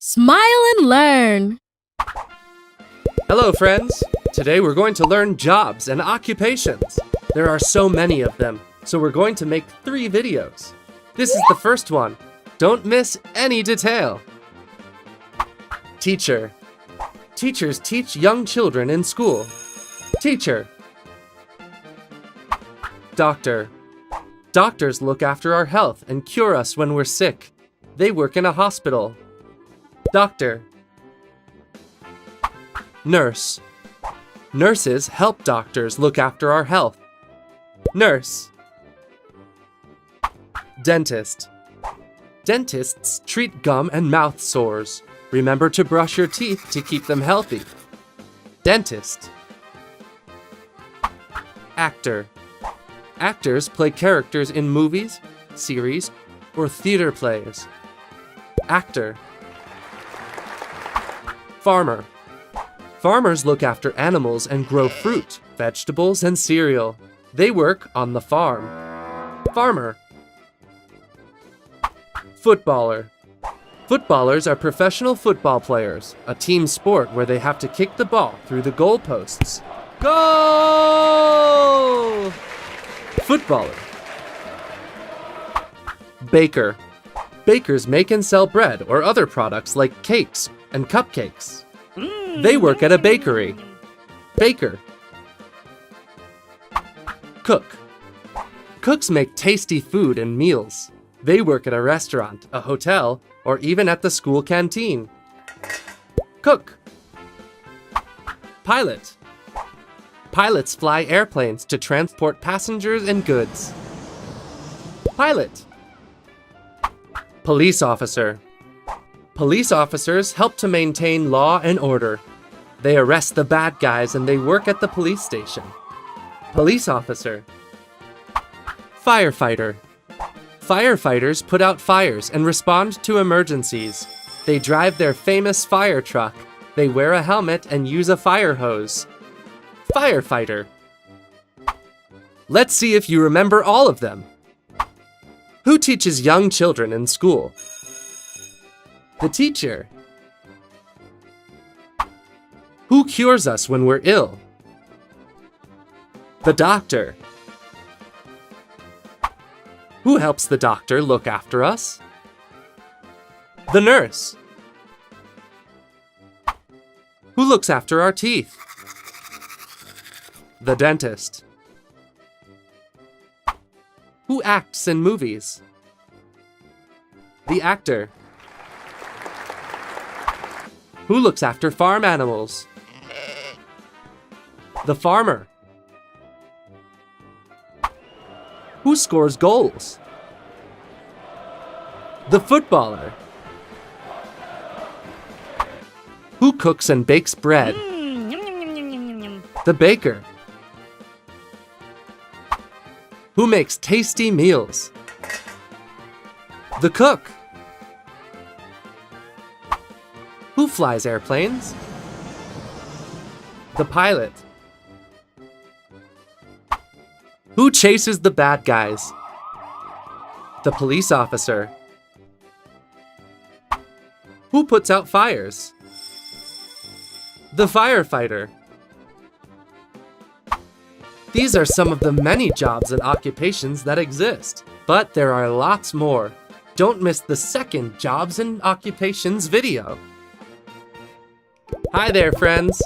Smile and learn. Hello, friends! Today we're going to learn jobs and occupations. There are so many of them, so we're going to make 3 videos. This is the first one. Don't miss any detail. Teacher. Teachers teach young children in school. Teacher. Doctor. Doctors look after our health and cure us when we're sick. They work in a hospital. Doctor. Nurse. Nurses help doctors look after our health. Nurse. Dentist. Dentists treat gum and mouth sores. Remember to brush your teeth to keep them healthy. Dentist. Actor. Actors play characters in movies, series, or theater plays. Actor. Farmer. Farmers look after animals and grow fruit, vegetables, and cereal. They work on the farm. Farmer. Footballer. Footballers are professional football players, a team sport where they have to kick the ball through the goalposts. Goal! Footballer. Baker. Bakers make and sell bread or other products like cakes and cupcakes. They work at a bakery. Baker. Cook. Cooks make tasty food and meals. They work at a restaurant, a hotel, or even at the school canteen. Cook. Pilot. Pilots fly airplanes to transport passengers and goods. Pilot. Police officer. Police officers help to maintain law and order. They arrest the bad guys and they work at the police station. Police officer. Firefighter. Firefighters put out fires and respond to emergencies. They drive their famous fire truck. They wear a helmet and use a fire hose. Firefighter. Let's see if you remember all of them. Who teaches young children in school? The teacher. Who cures us when we're ill? The doctor. Who helps the doctor look after us? The nurse. Who looks after our teeth? The dentist. Who acts in movies? The actor. Who looks after farm animals? The farmer. Who scores goals? The footballer. Who cooks and bakes bread? The baker. Who makes tasty meals? The cook. Who flies airplanes? The pilot. Who chases the bad guys? The police officer. Who puts out fires? The firefighter. These are some of the many jobs and occupations that exist, but there are lots more. Don't miss the second Jobs and Occupations video. Hi there, friends!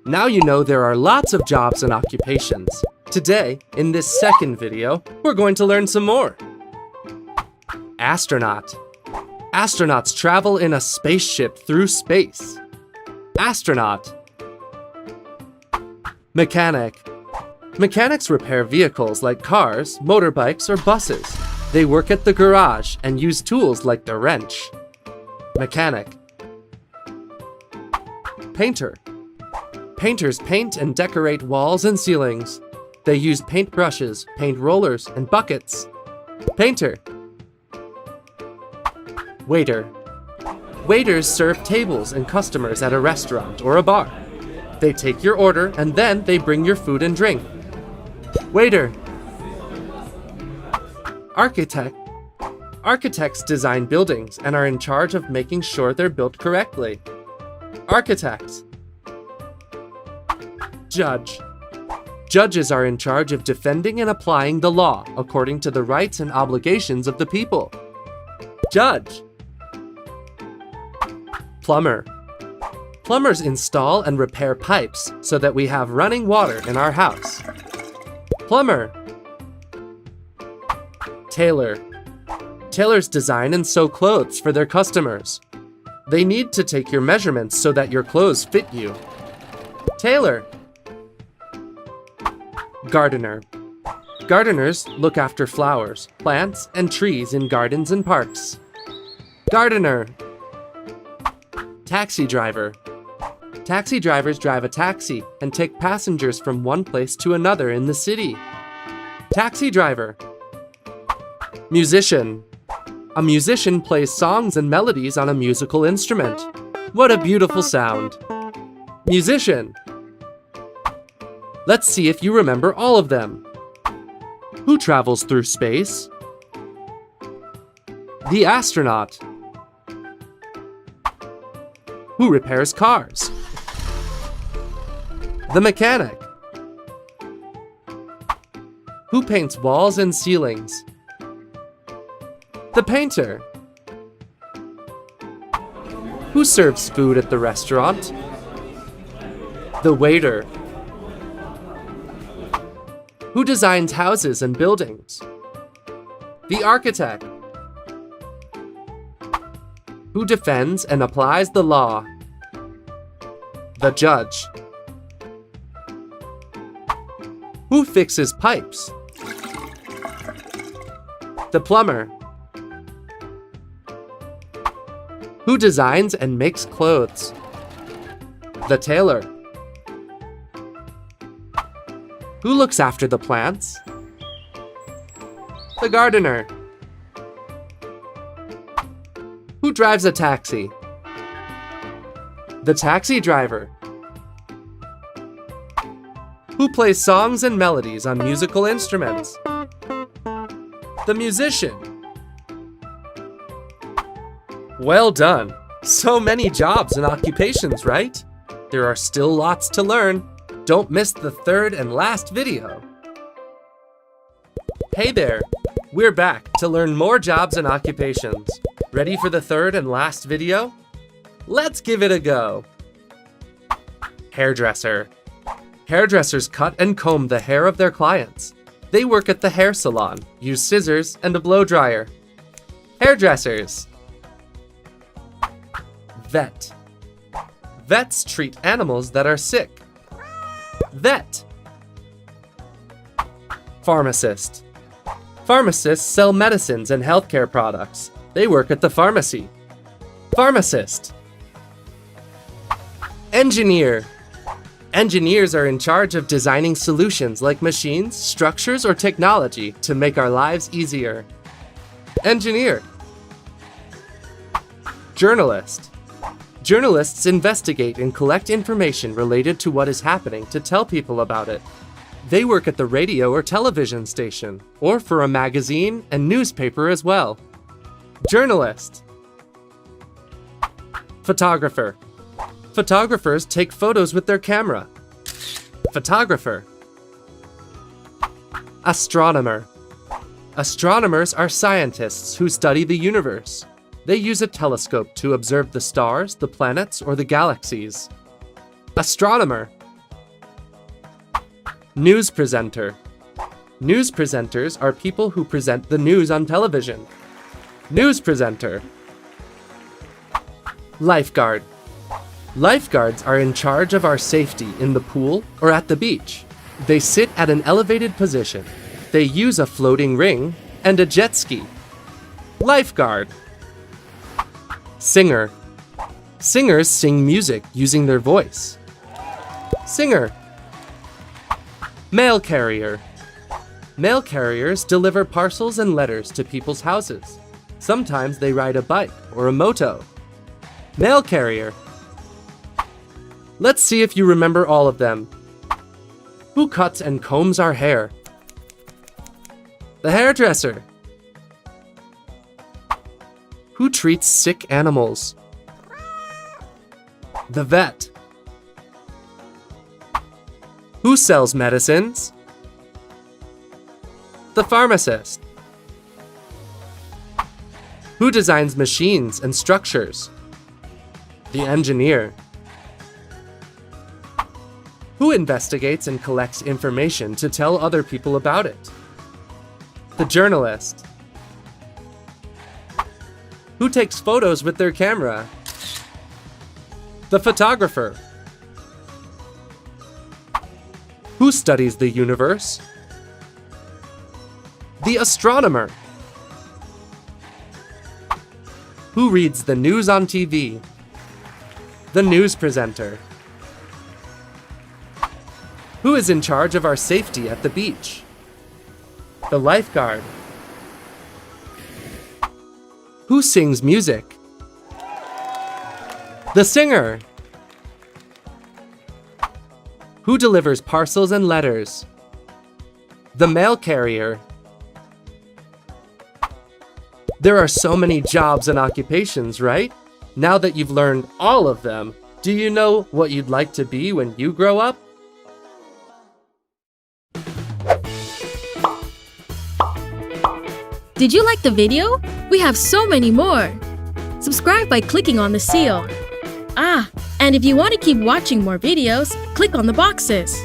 Now you know there are lots of jobs and occupations. Today, in this second video, we're going to learn some more. Astronaut. Astronauts travel in a spaceship through space. Astronaut. Mechanic. Mechanics repair vehicles like cars, motorbikes, or buses. They work at the garage and use tools like the wrench. Mechanic. Painter. Painters paint and decorate walls and ceilings. They use paint brushes, paint rollers, and buckets. Painter. Waiter. Waiters serve tables and customers at a restaurant or a bar. They take your order and then they bring your food and drink. Waiter. Architect. Architects design buildings and are in charge of making sure they're built correctly. Architects. Judge. Judges are in charge of defending and applying the law according to the rights and obligations of the people. Judge. Plumber. Plumbers install and repair pipes so that we have running water in our house. Plumber. Tailor. Tailors design and sew clothes for their customers. They need to take your measurements so that your clothes fit you. Tailor. Gardener. Gardeners look after flowers, plants, and trees in gardens and parks. Gardener. Taxi driver. Taxi drivers drive a taxi and take passengers from one place to another in the city. Taxi driver. Musician. A musician plays songs and melodies on a musical instrument. What a beautiful sound. Musician. Let's see if you remember all of them. Who travels through space? The astronaut. Who repairs cars? The mechanic. Who paints walls and ceilings? The painter. Who serves food at the restaurant? The waiter. Who designs houses and buildings? The architect. Who defends and applies the law? The judge. Who fixes pipes? The plumber. Who designs and makes clothes? The tailor. Who looks after the plants? The gardener. Who drives a taxi? The taxi driver. Who plays songs and melodies on musical instruments? The musician. Well done! So many jobs and occupations, right? There are still lots to learn. Don't miss the third and last video. Hey there! We're back to learn more jobs and occupations. Ready for the third and last video? Let's give it a go. Hairdresser. Hairdressers cut and comb the hair of their clients. They work at the hair salon, use scissors and a blow dryer. Hairdressers. Vet. Vets treat animals that are sick. Vet. Pharmacist. Pharmacists sell medicines and healthcare products. They work at the pharmacy. Pharmacist. Engineer. Engineers are in charge of designing solutions like machines, structures, or technology to make our lives easier. Engineer. Journalist. Journalists investigate and collect information related to what is happening to tell people about it. They work at the radio or television station, or for a magazine and newspaper as well. Journalist. Photographer. Photographers take photos with their camera. Photographer. Astronomer. Astronomers are scientists who study the universe. They use a telescope to observe the stars, the planets, or the galaxies. Astronomer. News presenter. News presenters are people who present the news on television. News presenter. Lifeguard. Lifeguards are in charge of our safety in the pool or at the beach. They sit at an elevated position. They use a floating ring and a jet ski. Lifeguard. Singer. Singers sing music using their voice. Singer. Mail carrier. Mail carriers deliver parcels and letters to people's houses. Sometimes they ride a bike or a moto. Mail carrier. Let's see if you remember all of them. Who cuts and combs our hair? The hairdresser. Who treats sick animals? The vet. Who sells medicines? The pharmacist. Who designs machines and structures? The engineer. Who investigates and collects information to tell other people about it? The journalist. Who takes photos with their camera? The photographer. Who studies the universe? The astronomer. Who reads the news on TV? The news presenter. Who is in charge of our safety at the beach? The lifeguard. Who sings music? The singer. Who delivers parcels and letters? The mail carrier. There are so many jobs and occupations, right? Now that you've learned all of them, do you know what you'd like to be when you grow up? Did you like the video? We have so many more. Subscribe by clicking on the seal. And if you want to keep watching more videos, click on the boxes.